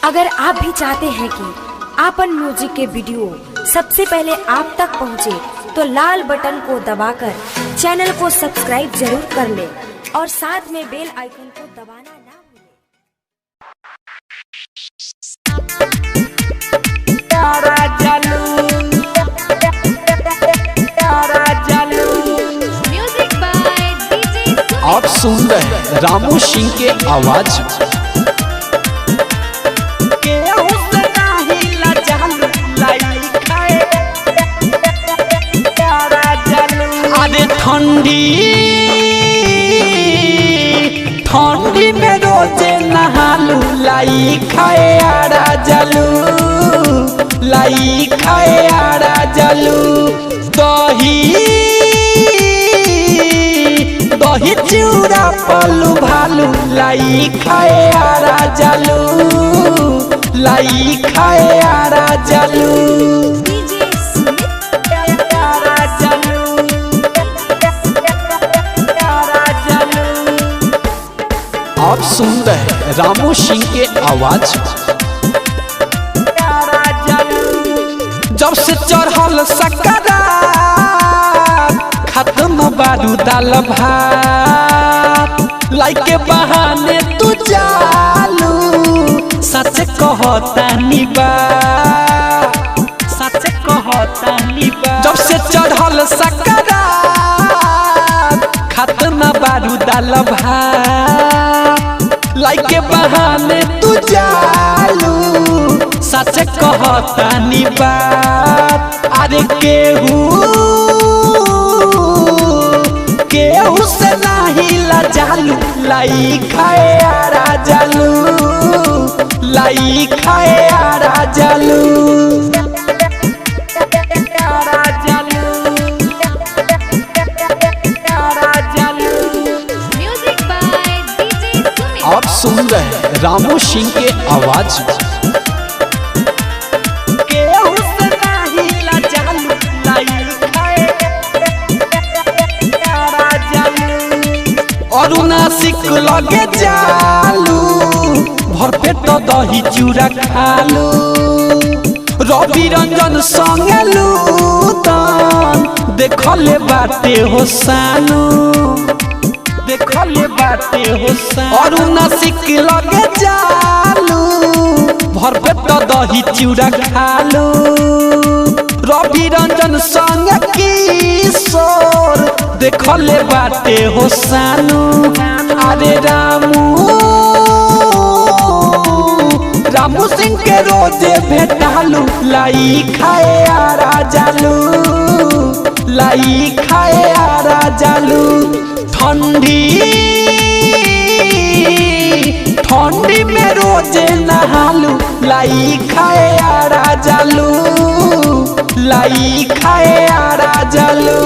अगर आप भी चाहते हैं कि आपन म्यूजिक के वीडियो सबसे पहले आप तक पहुंचे, तो लाल बटन को दबाकर चैनल को सब्सक्राइब जरूर कर ले और साथ में बेल आइकन को दबाना ना भूलें। म्यूजिक बाय डीजे आप सुन रहे हैं रामू सिंह के आवाज। अरे ठंडी में रोजे नहालू लाई खाए आड़ा जलू, लाई खाए आड़ा जलू। दही चिउरा पलू भालू लाई खाए आड़ा जलू, लाई खाए आड़ा जलू। आप सुन रहे हैं रामू सिंह के आवाज। जब से चढ़ल सकरात खत्म बारू दाल भात, लाई के बहाने तू जालू सच कहता निबा, सच कहता निबा। जब से चढ़ल सकरात खत्म बारू दाल भात, लाई के बहाने तू जालू सच कहता नी बात। अरे केहू से नहीं लजालू, लाई खाए आड़ा जालू, लाई खाए आड़ा जालू। आप सुन रहे हैं रामू सिंह के आवाज। अरुणासिक लगे जालू भर पेट दही चूड़ा खालू, रवि रंजन संगलू तन देखले बाटे हो सानू, देखले बाटे हो सानू। अरुणासिक लगे जालू भर पेट दही चूड़ा खालू, रवि रंजन संग किशोर देखले बाटे हो सानू। अरे रामू सिंह के रोजे भेटालू, लाई खाए आड़ा जालू, लाई खाए आड़ा जालू। ठंडी में रोजे नहालू, लाई खाए आड़ा जालू, लाई खाए आड़ा जालू।